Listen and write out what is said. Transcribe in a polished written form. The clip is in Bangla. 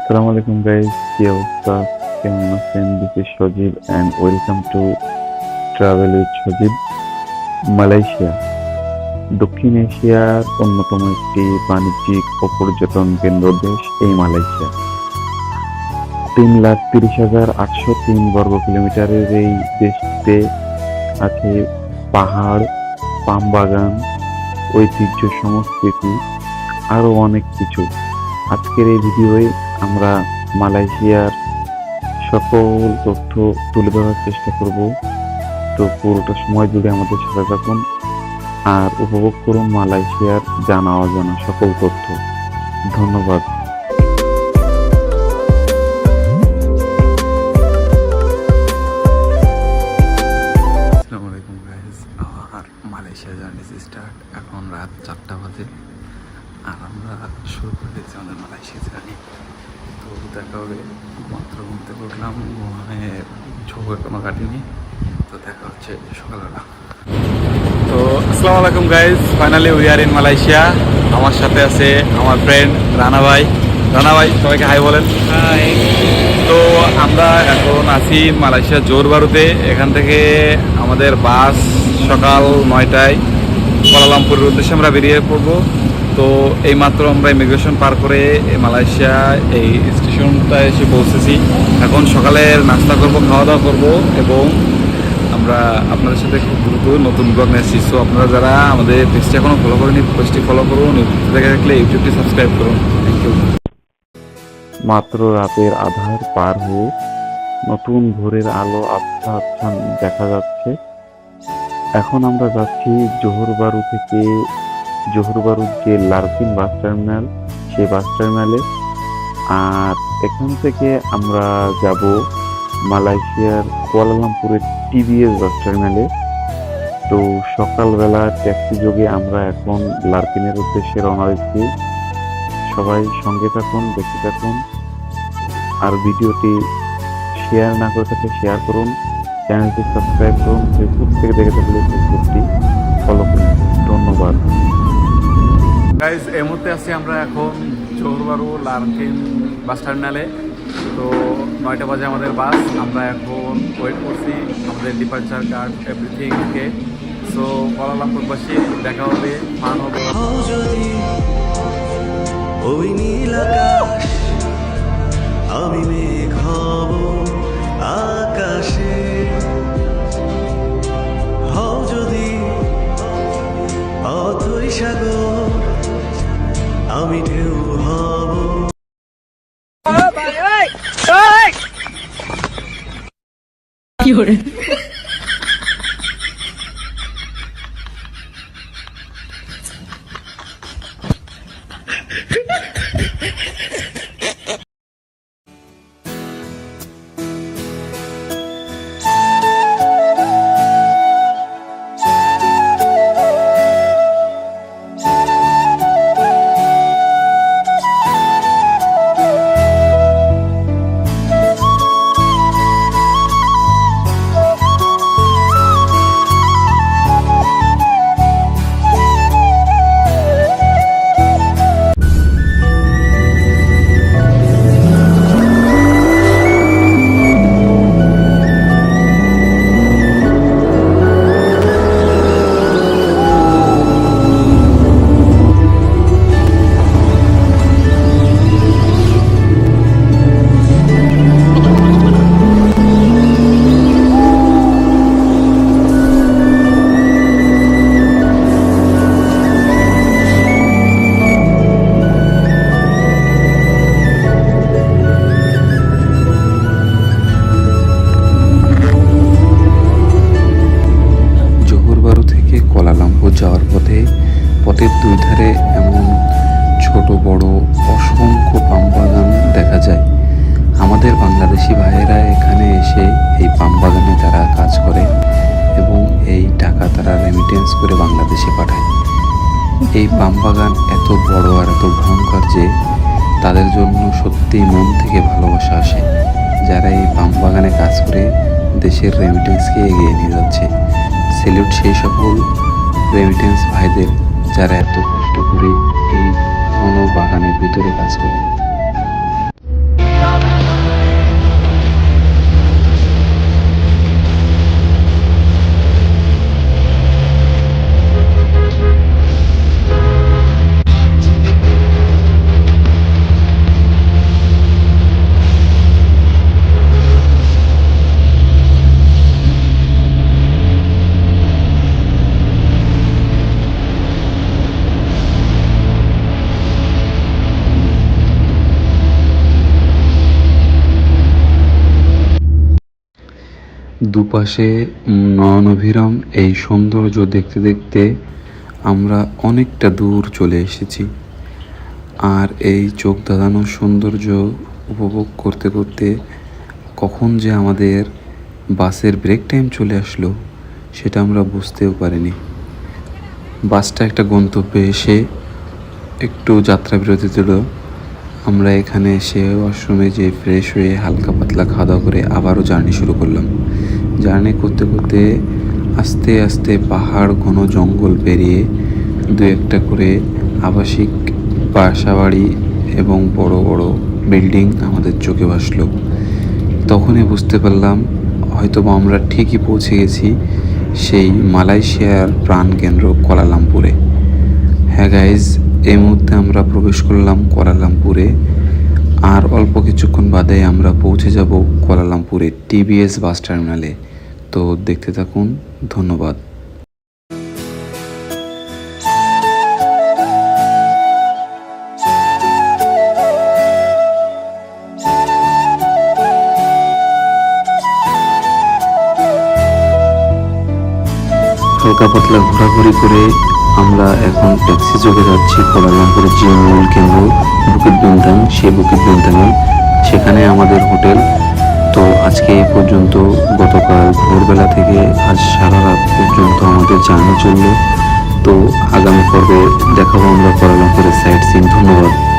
আসসালামু আলাইকুম গাইস, কি অবস্থা? কেমন আছেন? This is Sajib and welcome to travel with Sajib. Malaysia দক্ষিণ এশিয়ার অন্যতম একটি বাণিজ্যিক ও পর্যটন কেন্দ্র দেশ এই মালয়েশিয়া। 3,30,803 বর্গ কিলোমিটারের এই দেশটিতে আছে পাহাড়, পাম বাগান, ঐতিহ্য, সংস্কৃতি, আরো অনেক কিছু। আজকের এই ভিডিওয়ে আমরা মালয়েশিয়ার সকল তথ্য তুলে ধরার চেষ্টা করব। তো পুরোটা সময় জুড়ে আমাদের সাথে থাকুন আর উপভোগ করুন মালয়েশিয়ার জানা অজানা সকল তথ্য। ধন্যবাদ। আসসালামু আলাইকুম গাইস, আমার মালয়েশিয়া জার্নি স্টার্ট। এখন রাত 4টা বাজে আর আমরা শুরু করে দিয়েছি আমাদের মালয়েশিয়া জার্নি। তো দেখা হবে, মাত্র ঘুমতে উঠলাম, মনে ঝোঁক এখনো কাটিনি। তো দেখা হচ্ছে সকালবেলা। তো আসসালামু আলাইকুম guys, finally we are in Malaysia. আমার সাথে আছে আমার ফ্রেন্ড রানা ভাই। রানা ভাই, সবাইকে হাই বলেন। হাই। তো আমরা এখন আছি মালয়েশিয়া জোহর বারুতে। এখান থেকে আমাদের বাস সকাল 9টায় কুয়ালালামপুরের উদ্দেশ্যে আমরা বেরিয়ে পড়বো। তো এইমাত্র আমরা ইমিগ্রেশন পার করে মালয়েশিয়া এই স্টেশনটায় এসে পৌঁছেছি। এখন সকালের নাস্তা করব, খাওয়া দাওয়া করবো এবং আমরা আপনাদের সাথে খুব দ্রুত নতুন ব্লগ নিয়ে এসেছি। সো আপনারা যারা আমাদের পেজটি এখনও ফলো করেনি, পেজটি ফলো করুন, ইউটিউব দেখে থাকলে ইউটিউবটি সাবস্ক্রাইব করুন। Thank you. মাত্র রাতের আধার পার হয়ে নতুন ভোরের আলো আবছা আবছা দেখা যাচ্ছে। এখন আমরা যাচ্ছি জোহর বারু থেকে, জোহর বারুর যে লারপিন বাস টার্মিনাল, সেই বাস টার্মিনালে। আর এখান থেকে আমরা যাব মালয়েশিয়ার কুয়ালালামপুরের টিভিএস বাস টার্মিনালে। তো সকালবেলা ট্যাক্সি যোগে আমরা এখন লারপিনের উদ্দেশ্যে রওনা দিচ্ছি। সবাই সঙ্গে থাকুন, দেখতে থাকুন। আর ভিডিওটি শেয়ার না করে থাকলে শেয়ার করুন, চ্যানেলটি সাবস্ক্রাইব করুন, ফেসবুক থেকে দেখে থাকলে ফেসবুকটি ফলো করুন। ধন্যবাদ গাইজ। এই মুহূর্তে আছি আমরা এখন জোহর বারু লারপিন বাস টার্মিনালে। তো 9টা বাজে আমাদের বাস। আমরা এখন ওয়েট করছি আমাদের ডিপার্চার কার্ড এভরিথিংকে। সো কুয়ালালামপুরবাসী দেখা হবে, ফান হবে। ওই নীল আকাশ, আমি মেঘ হব আকাশে। হও যদি অথই সাগর, আমি ঢেউ হব। কি করে যাওয়ার পথের দুই ধারে এমন ছোট বড় অসংখ্য পাম বাগান দেখা যায়। আমাদের বাংলাদেশি ভাইয়েরা এখানে এসে এই পাম বাগানে তারা কাজ করে এবং এই টাকা তারা রেমিটেন্স করে বাংলাদেশে পাঠায়। এই পাম বাগান এত বড় আর এত ভয়ঙ্কর যে তাদের জন্য সত্যি মন থেকে ভালোবাসা আসে, যারা এই পাম বাগানে কাজ করে দেশের রেমিটেন্সকে এগিয়ে নিয়ে যাচ্ছে। স্যালুট সেই সকল রেমিটেন্স ভাইদের যারা এত কষ্ট করে এই ঘন বাগানের ভিতরে কাজ করে। দুপাশে নয়নভিরাম এই সৌন্দর্য দেখতে দেখতে আমরা অনেকটা দূর চলে এসেছি। আর এই চোখ ধাঁধানো সৌন্দর্য উপভোগ করতে করতে কখন যে আমাদের বাসের ব্রেক টাইম চলে আসলো সেটা আমরা বুঝতেও পারিনি। বাসটা একটা গন্তব্যে এসে একটু যাত্রা বিরতি দিল। আমরা এখানে এসে ওয়াশরুমে যেয়ে ফ্রেশ হয়ে হালকা পাতলা খাওয়া দাওয়া করে আবারও জার্নি শুরু করলাম। জার্নি করতে করতে আস্তে আস্তে পাহাড় ঘন জঙ্গল পেরিয়ে দু একটা করে আবাসিক বাসাবাড়ি এবং বড় বড় বিল্ডিং আমাদের চোখে ভাসলো। তখনই বুঝতে পারলাম হয়তোবা আমরা ঠিকই পৌঁছে গেছি সেই মালয়েশিয়ার প্রাণকেন্দ্র কুয়ালালামপুরে। হ্যাঁ গাইজ, এই মুহূর্তে আমরা প্রবেশ করলাম কুয়ালালামপুরে। আর অল্প কিছুক্ষণ বাদে আমরা পৌঁছে যাব কুয়ালালামপুরে টিবিএস বাস টার্মিনালে। তো দেখতে থাকুন, ধন্যবাদ। হালকা পাতলা ঘোরাঘুরি করে আমরা এখন ট্যাক্সি যোগে যাচ্ছি কুয়ালালামপুরের যে মূল কেন্দ্র বুকিট বিন্তাং, সেই বুকিট বিন্তাঙে। সেখানে আমাদের হোটেল। তো আজকে এই পর্যন্ত, গতকাল ভোরবেলা থেকে আজ সারা রাত পর্যন্ত আমাদের জার্নি চললো। তো আগামী পর্বে দেখাবো আমরা কুয়ালালামপুরের সাইট সিন। ধন্যবাদ।